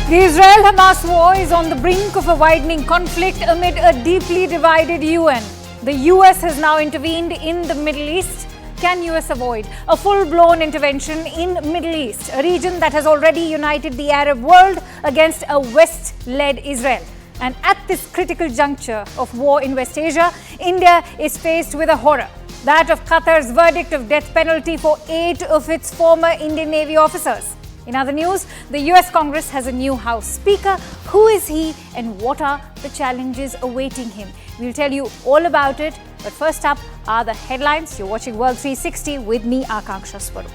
The Israel-Hamas war is on the brink of a widening conflict amid a deeply divided UN. The US has now intervened in the Middle East. Can US avoid a full-blown intervention in Middle East, a region that has already united the Arab world against a West-led Israel? And at this critical juncture of war in West Asia, India is faced with a horror, that of Qatar's verdict of death penalty for 8 of its former Indian Navy officers. In other news, the US Congress has a new House Speaker. Who is he and what are the challenges awaiting him? We'll tell you all about it. But first up are the headlines. You're watching World 360 with me, Akanksha Swarup.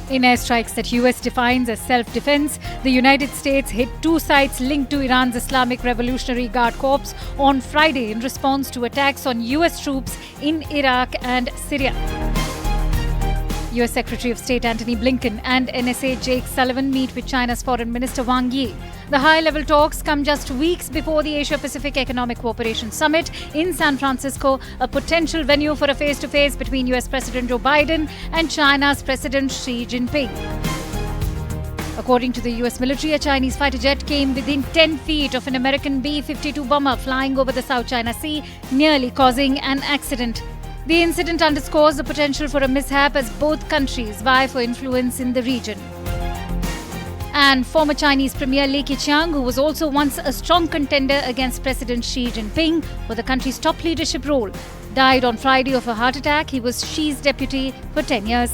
In airstrikes that US defines as self-defense, the United States hit 2 sites linked to Iran's Islamic Revolutionary Guard Corps on Friday in response to attacks on US troops in Iraq and Syria. US Secretary of State Antony Blinken and NSA Jake Sullivan meet with China's Foreign Minister Wang Yi. The high-level talks come just weeks before the Asia-Pacific Economic Cooperation Summit in San Francisco, a potential venue for a face-to-face between US President Joe Biden and China's President Xi Jinping. According to the US military, a Chinese fighter jet came within 10 feet of an American B-52 bomber flying over the South China Sea, nearly causing an accident. The incident underscores the potential for a mishap as both countries vie for influence in the region. And former Chinese Premier Li Keqiang, who was also once a strong contender against President Xi Jinping for the country's top leadership role, died on Friday of a heart attack. He was Xi's deputy for 10 years.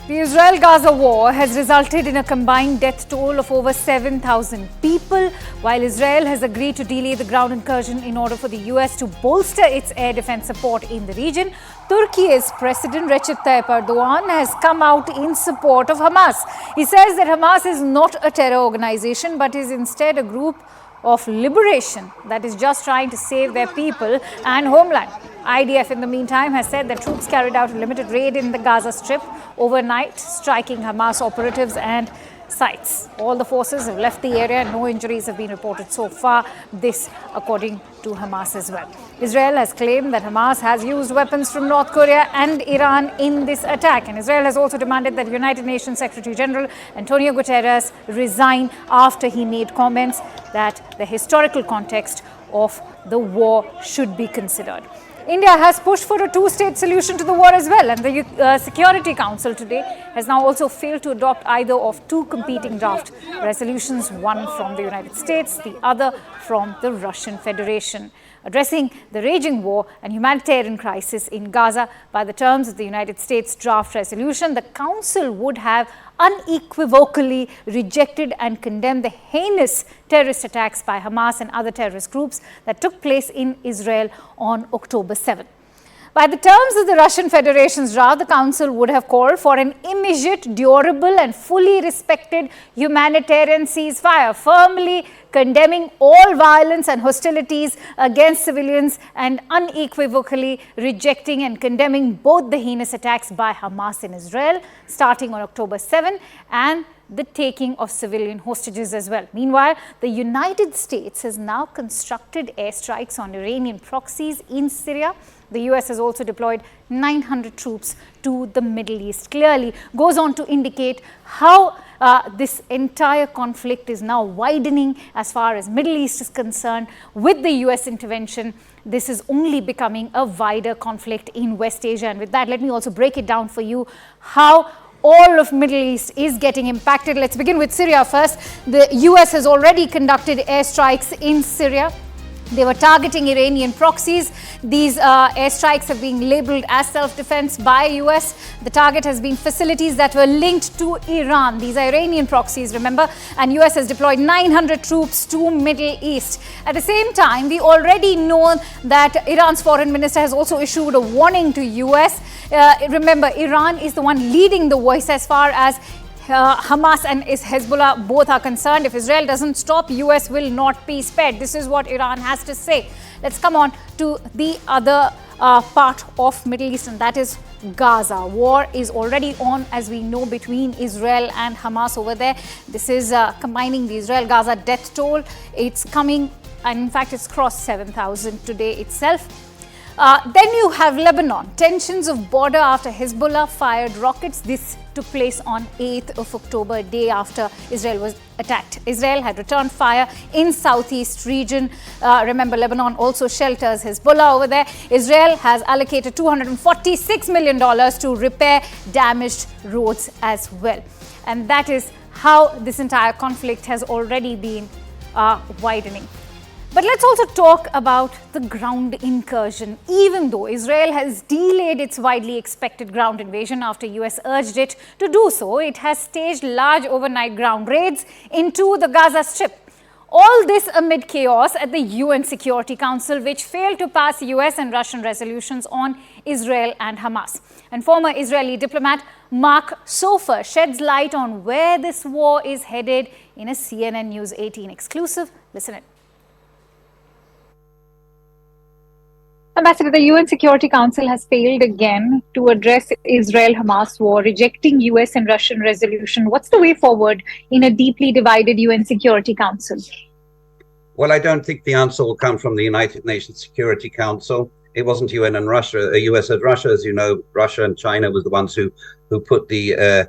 The Israel-Gaza war has resulted in a combined death toll of over 7,000 people, while Israel has agreed to delay the ground incursion in order for the US to bolster its air defense support in the region. Turkey's President Recep Tayyip Erdogan has come out in support of Hamas. He says that Hamas is not a terror organization, but is instead a group of liberation that is just trying to save their people and homeland. IDF, in the meantime, has said that troops carried out a limited raid in the Gaza Strip overnight, striking Hamas operatives and sites. All the forces have left the area and no injuries have been reported so far. This, according to Hamas as well. Israel has claimed that Hamas has used weapons from North Korea and Iran in this attack. And Israel has also demanded that United Nations Secretary General Antonio Guterres resign after he made comments that the historical context of the war should be considered. India has pushed for a 2-state solution to the war as well, and the Security Council today has now also failed to adopt either of 2 competing draft resolutions, one from the United States, the other from the Russian Federation. Addressing the raging war and humanitarian crisis in Gaza by the terms of the United States draft resolution, the Council would have unequivocally rejected and condemned the heinous terrorist attacks by Hamas and other terrorist groups that took place in Israel on October 7. By the terms of the Russian Federation's draft, the Council would have called for an immediate, durable and fully respected humanitarian ceasefire, firmly condemning all violence and hostilities against civilians and unequivocally rejecting and condemning both the heinous attacks by Hamas in Israel, starting on October 7, and the taking of civilian hostages as well. Meanwhile, the United States has now constructed airstrikes on Iranian proxies in Syria. The US has also deployed 900 troops to the Middle East. Clearly goes on to indicate how this entire conflict is now widening as far as Middle East is concerned. With the US intervention, this is only becoming a wider conflict in West Asia. And with that, let me also break it down for you how all of Middle East is getting impacted. Let's begin with Syria first. The US has already conducted airstrikes in Syria. They were targeting Iranian proxies. These airstrikes have been labeled as self-defense by US. The target has been facilities that were linked to Iran. These are Iranian proxies, remember, and US has deployed 900 troops to Middle East. At the same time, we already know that Iran's foreign minister has also issued a warning to US. Remember, Iran is the one leading the voice as far as Hamas and Hezbollah both are concerned. If Israel doesn't stop, US will not be spared. This is what Iran has to say. Let's come on to the other part of Middle East, and that is Gaza. War is already on, as we know, between Israel and Hamas over there. This is combining the Israel-Gaza death toll. It's coming, and in fact, it's crossed 7,000 today itself. Then you have Lebanon. Tensions of border after Hezbollah fired rockets. This took place on 8th of October, day after Israel was attacked. Israel had returned fire in southeast region. Remember, Lebanon also shelters Hezbollah over there. Israel has allocated $246 million to repair damaged roads as well. And that is how this entire conflict has already been widening. But let's also talk about the ground incursion. Even though Israel has delayed its widely expected ground invasion after US urged it to do so, it has staged large overnight ground raids into the Gaza Strip. All this amid chaos at the UN Security Council, which failed to pass US and Russian resolutions on Israel and Hamas. And former Israeli diplomat Mark Sofer sheds light on where this war is headed in a CNN News 18 exclusive. Listen in. Ambassador, the UN Security Council has failed again to address Israel-Hamas war, rejecting US and Russian resolution. What's the way forward in a deeply divided UN Security Council? Well, I don't think the answer will come from the United Nations Security Council. It wasn't UN and Russia, US and Russia, as you know. Russia and China was the ones who put the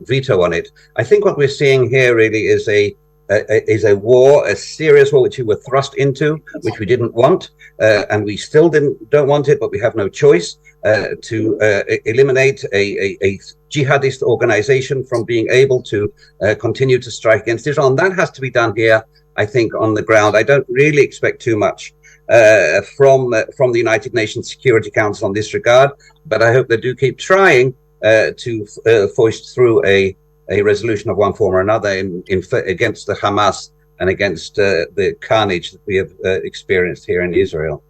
veto on it. I think what we're seeing here really is a war, a serious war, which we were thrust into, which we didn't want, and we still don't want it, but we have no choice to eliminate a jihadist organization from being able to continue to strike against Israel. And that has to be done here, I think, on the ground. I don't really expect too much from the United Nations Security Council on this regard, but I hope they do keep trying to foist through a resolution of one form or another against the Hamas and against the carnage that we have experienced here in Israel.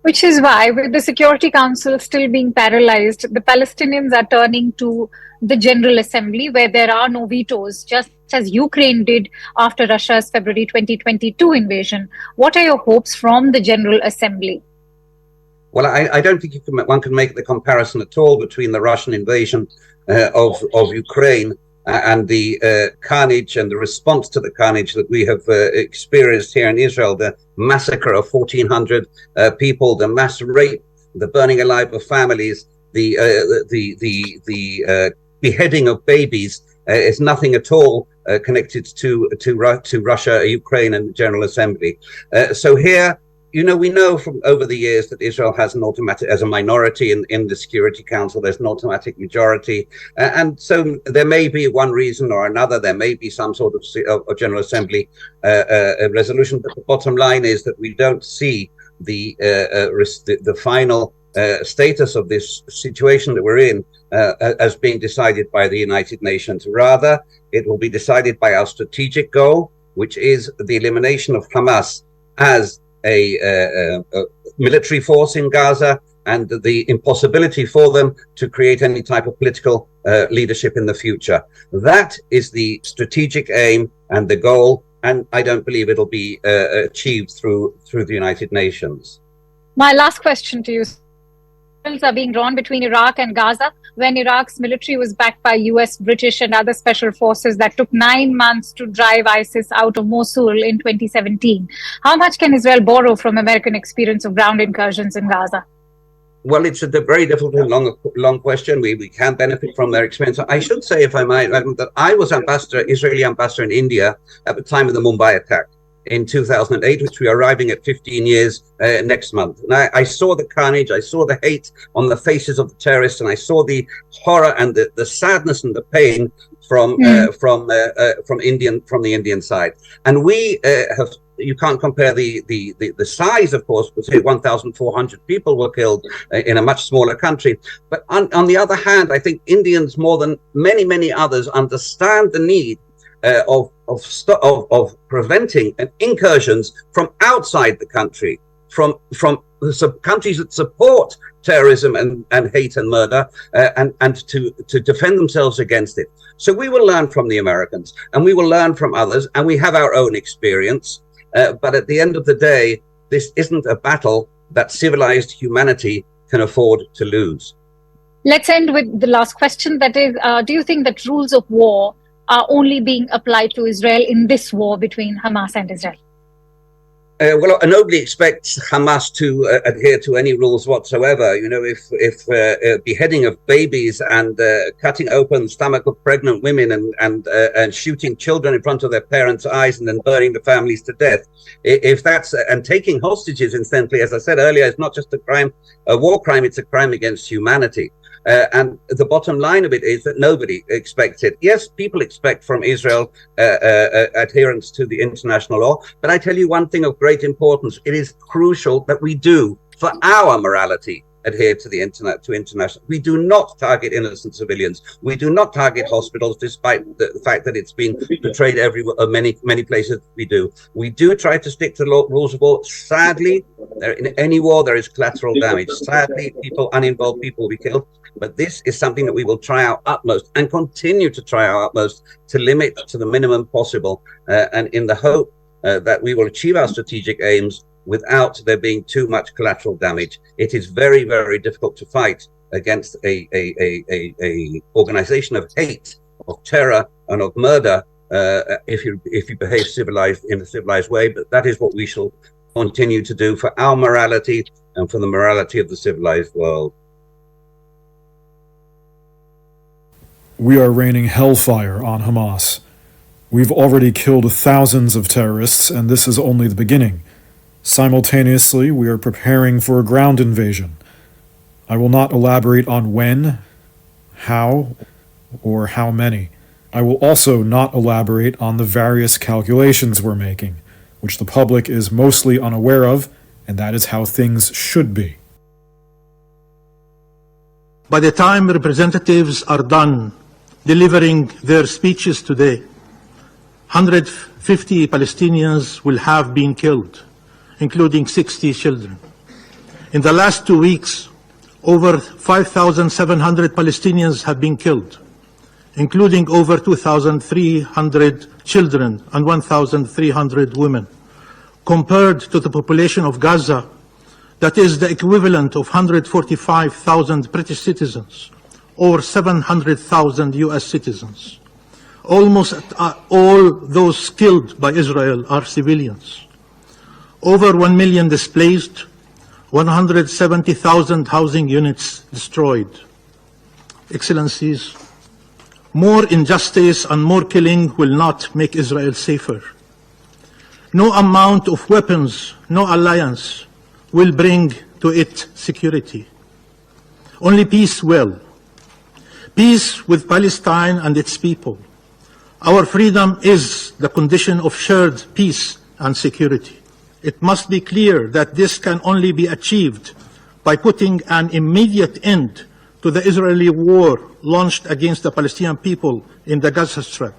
Which is why, with the Security Council still being paralyzed, the Palestinians are turning to the General Assembly, where there are no vetoes, just as Ukraine did after Russia's February 2022 invasion. What are your hopes from the General Assembly? Well, I don't think one can make the comparison at all between the Russian invasion of Ukraine and the carnage and the response to the carnage that we have experienced here in Israel, the massacre of 1,400 people, the mass rape, the burning alive of families, the beheading of babies is nothing at all connected to Russia, Ukraine, and the General Assembly. So here, we know from over the years that Israel has an automatic, as a minority in the Security Council, there's an automatic majority. And so there may be one reason or another, there may be some sort of General Assembly resolution. But the bottom line is that we don't see the final status of this situation that we're in as being decided by the United Nations. Rather, it will be decided by our strategic goal, which is the elimination of Hamas as a military force in Gaza, and the impossibility for them to create any type of political leadership in the future. That is the strategic aim and the goal, and I don't believe it'll be achieved through the United Nations. My last question to you. Are being drawn between Iraq and Gaza, when Iraq's military was backed by US, British and other special forces that took 9 months to drive ISIS out of Mosul in 2017. How much can Israel borrow from American experience of ground incursions in Gaza? Well, it's a very difficult and long question. We can benefit from their experience. I should say, if I might, that I was Israeli ambassador in India at the time of the Mumbai attack in 2008, which we are arriving at 15 years next month. And I saw the carnage, I saw the hate on the faces of the terrorists, and I saw the horror and the sadness and the pain from the Indian side. And we have. You can't compare the size, of course, but say 1,400 people were killed in a much smaller country. But on the other hand, I think Indians, more than many others, understand the need of preventing incursions from outside the country, from the countries that support terrorism and hate and murder, and to defend themselves against it. So we will learn from the Americans, and we will learn from others, and we have our own experience. But at the end of the day, this isn't a battle that civilized humanity can afford to lose. Let's end with the last question. That is, do you think that rules of war are only being applied to Israel in this war between Hamas and Israel? Well, nobody expects Hamas to adhere to any rules whatsoever. You know, if beheading of babies and cutting open the stomach of pregnant women and shooting children in front of their parents' eyes and then burning the families to death, if that's and taking hostages, incidentally, as I said earlier, it's not just a war crime; it's a crime against humanity. And the bottom line of it is that nobody expected. Yes, people expect from Israel adherence to the international law. But I tell you one thing of great importance. It is crucial that we do, for our morality, adhere to the international. We do not target innocent civilians. We do not target hospitals, despite the fact that it's been portrayed many places we do. We do try to stick to the rules of war. Sadly, in any war, there is collateral damage. Sadly, uninvolved people will be killed. But this is something that we will try our utmost and continue to try our utmost to limit to the minimum possible, and in the hope that we will achieve our strategic aims without there being too much collateral damage. It is very, very difficult to fight against a organization of hate, of terror, and of murder if you behave in a civilized way. But that is what we shall continue to do for our morality and for the morality of the civilized world. We are raining hellfire on Hamas. We've already killed thousands of terrorists, and this is only the beginning. Simultaneously, we are preparing for a ground invasion. I will not elaborate on when, how, or how many. I will also not elaborate on the various calculations we're making, which the public is mostly unaware of, and that is how things should be. By the time representatives are done delivering their speeches today, 150 Palestinians will have been killed, including 60 children. In the last 2 weeks, over 5,700 Palestinians have been killed, including over 2,300 children and 1,300 women. Compared to the population of Gaza, that is the equivalent of 145,000 British citizens or 700,000 US citizens. Almost all those killed by Israel are civilians. Over 1 million displaced, 170,000 housing units destroyed. Excellencies, more injustice and more killing will not make Israel safer. No amount of weapons, no alliance will bring to it security. Only peace will. Peace with Palestine and its people. Our freedom is the condition of shared peace and security. It must be clear that this can only be achieved by putting an immediate end to the Israeli war launched against the Palestinian people in the Gaza Strip.